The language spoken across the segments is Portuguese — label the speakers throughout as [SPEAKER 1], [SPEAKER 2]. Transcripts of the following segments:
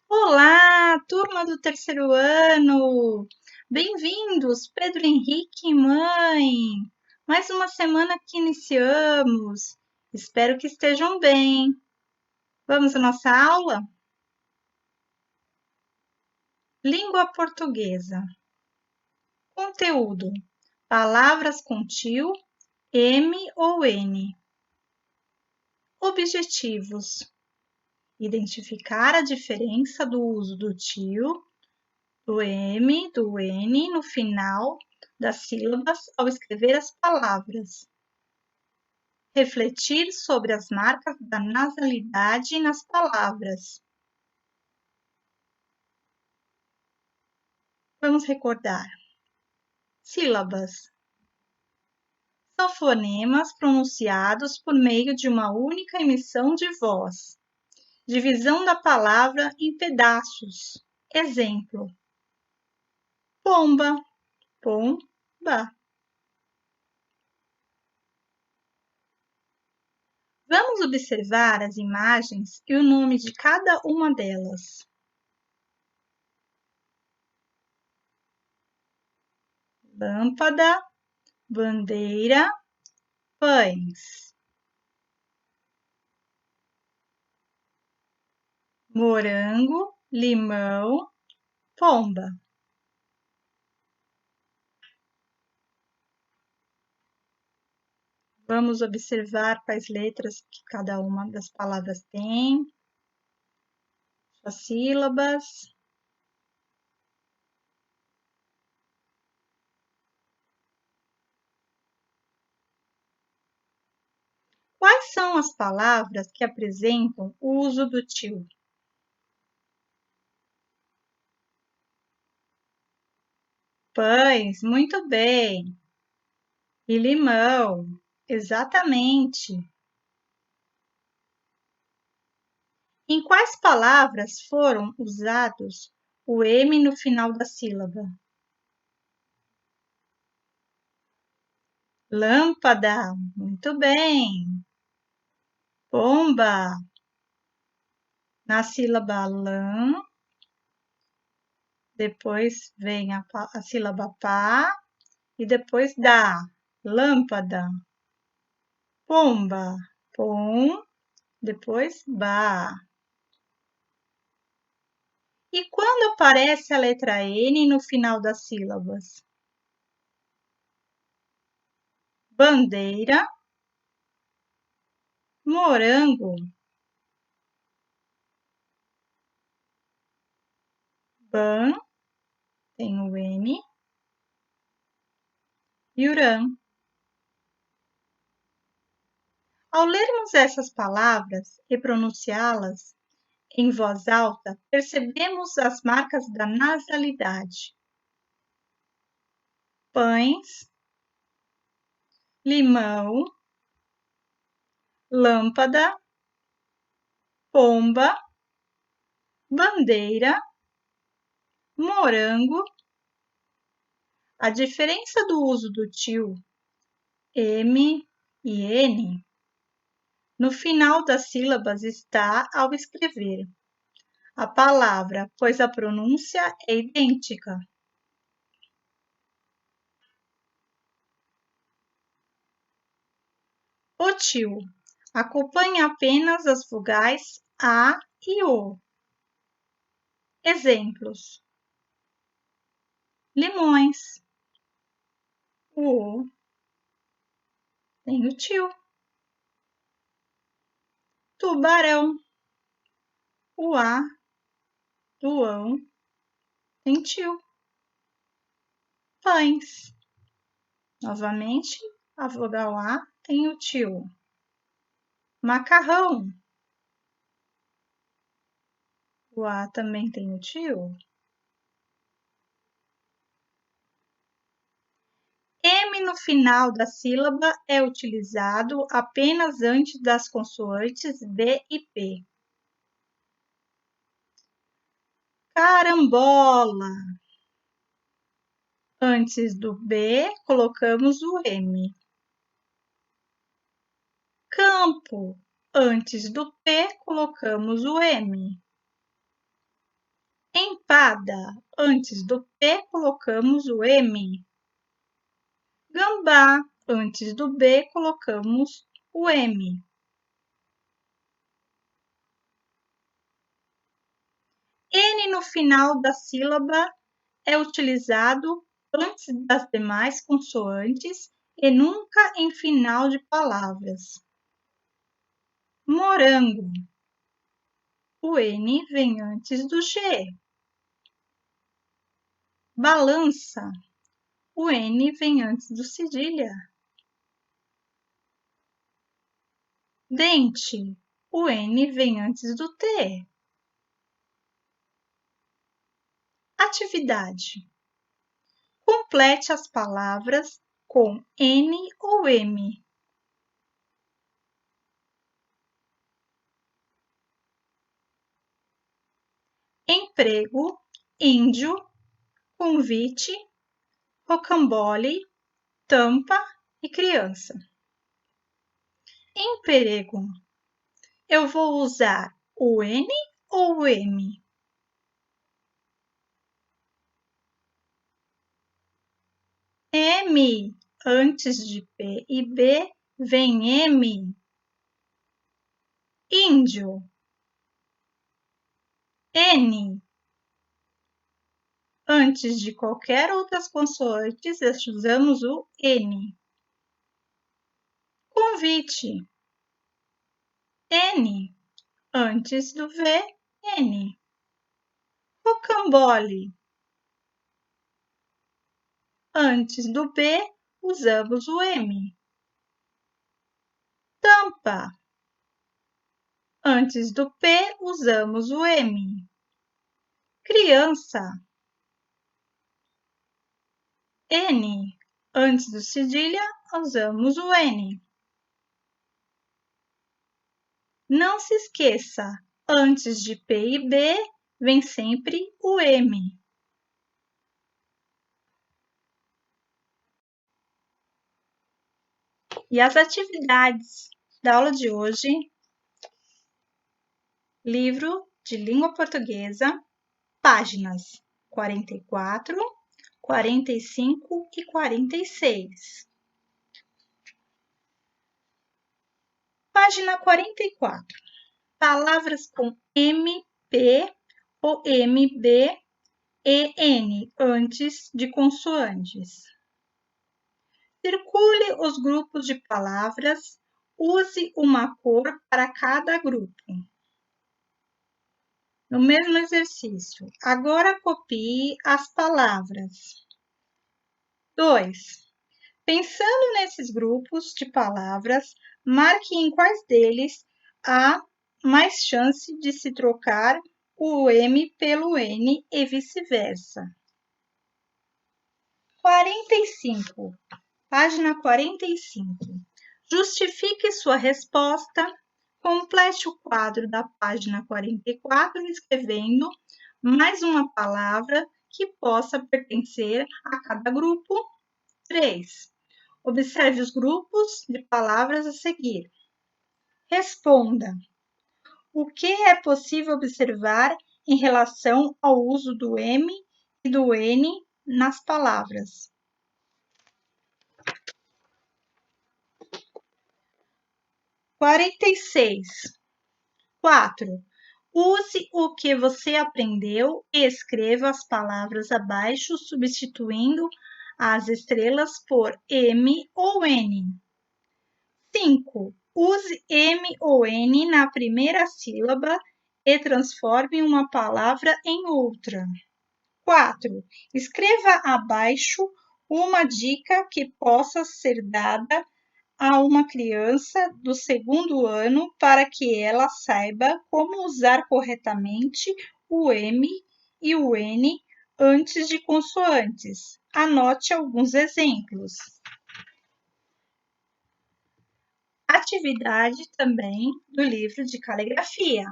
[SPEAKER 1] Olá, turma do terceiro ano! Bem-vindos, Pedro Henrique e mãe! Mais uma semana que iniciamos. Espero que estejam bem. Vamos à nossa aula? Língua portuguesa. Conteúdo: palavras com tio, M ou N. Objetivos: identificar a diferença do uso do tio, do M, do N no final das sílabas ao escrever as palavras. Refletir sobre as marcas da nasalidade nas palavras. Vamos recordar. Sílabas. São fonemas pronunciados por meio de uma única emissão de voz. Divisão da palavra em pedaços. Exemplo: pomba, pomba. Vamos observar as imagens e o nome de cada uma delas. Lâmpada, bandeira, pães. Morango, limão, pomba. Vamos observar quais letras que cada uma das palavras tem, as sílabas. Quais são as palavras que apresentam o uso do tio? Pães, muito bem. E limão, exatamente. Em quais palavras foram usados o M no final da sílaba? Lâmpada, muito bem. Pomba, na sílaba lã, depois vem a sílaba pá e depois dá. Lâmpada, pomba, pom, depois ba. E quando aparece a letra N no final das sílabas? Bandeira, morango, ban, tem o N, Yurã. Ao lermos essas palavras e pronunciá-las em voz alta, percebemos as marcas da nasalidade. Pães, limão, lâmpada, pomba, bandeira, morango. A diferença do uso do tio M e N no final das sílabas está ao escrever a palavra, pois a pronúncia é idêntica. O tio acompanha apenas as vogais A e O. Exemplos: limões. O O tem o tio. Tubarão. O A do ão tem tio. Pães. Novamente, a vogal A tem o tio. Macarrão. O A também tem o tio. M no final da sílaba é utilizado apenas antes das consoantes B e P. Carambola. Antes do B, colocamos o M. Campo. Antes do P, colocamos o M. Empada. Antes do P, colocamos o M. Gambá. Antes do B, colocamos o M. N no final da sílaba é utilizado antes das demais consoantes e nunca em final de palavras. Morango. O N vem antes do G. Balança. O N vem antes do cedilha. Dente. O N vem antes do T. Atividade. Complete as palavras com N ou M. Emprego, índio, convite, rocambole, tampa e criança. Emprego. Eu vou usar o N ou o M? M. Antes de P e B, vem M. Índio. N. Antes de qualquer outras consoantes, usamos o N. Convite. N. Antes do V, N. Rocambole. Antes do B, usamos o M. Tampa. Antes do P, usamos o M. Criança. N. Antes do cedilha, usamos o N. Não se esqueça, antes de P e B, vem sempre o M. E as atividades da aula de hoje, livro de língua portuguesa, páginas 44, 45 e 46. Página 44. Palavras com MP ou MB e N antes de consoantes. Circule os grupos de palavras, use uma cor para cada grupo. No mesmo exercício, agora copie as palavras. 2. Pensando nesses grupos de palavras, marque em quais deles há mais chance de se trocar o M pelo N e vice-versa. 45. Página 45. Justifique sua resposta. Complete o quadro da página 44 escrevendo mais uma palavra que possa pertencer a cada grupo. 3. Observe os grupos de palavras a seguir. Responda. O que é possível observar em relação ao uso do M e do N nas palavras? 46. 4. Use o que você aprendeu e escreva as palavras abaixo, substituindo as estrelas por M ou N. 5. Use M ou N na primeira sílaba e transforme uma palavra em outra. 4. Escreva abaixo uma dica que possa ser dada a uma criança do segundo ano para que ela saiba como usar corretamente o M e o N antes de consoantes. Anote alguns exemplos. Atividade também do livro de caligrafia.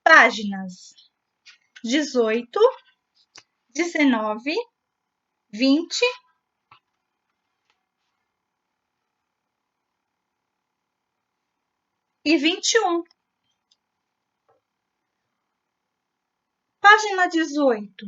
[SPEAKER 1] Páginas 18, 19, 20 e 21. Página 18.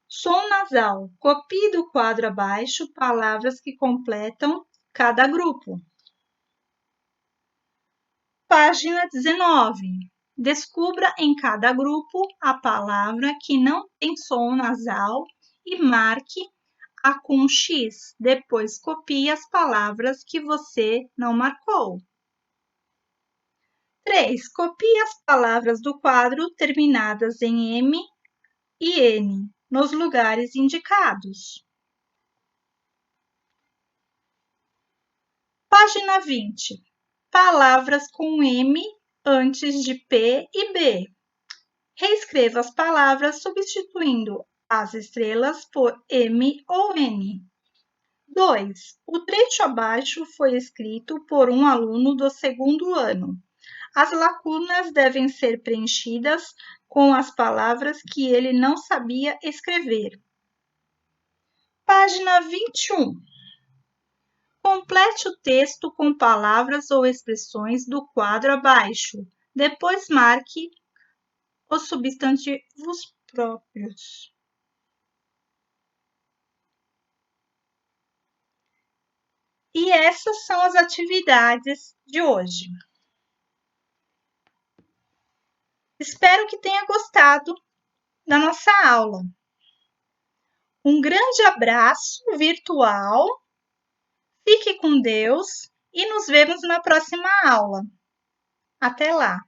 [SPEAKER 1] Som nasal. Copie do quadro abaixo palavras que completam cada grupo. Página 19. Descubra em cada grupo a palavra que não tem som nasal e marque-a com X. Depois copie as palavras que você não marcou. 3. Copie as palavras do quadro terminadas em M e N nos lugares indicados. Página 20. Palavras com M antes de P e B. Reescreva as palavras substituindo as estrelas por M ou N. 2. O trecho abaixo foi escrito por um aluno do segundo ano. As lacunas devem ser preenchidas com as palavras que ele não sabia escrever. Página 21. Complete o texto com palavras ou expressões do quadro abaixo. Depois marque os substantivos próprios. E essas são as atividades de hoje. Espero que tenha gostado da nossa aula. Um grande abraço virtual, fique com Deus e nos vemos na próxima aula. Até lá!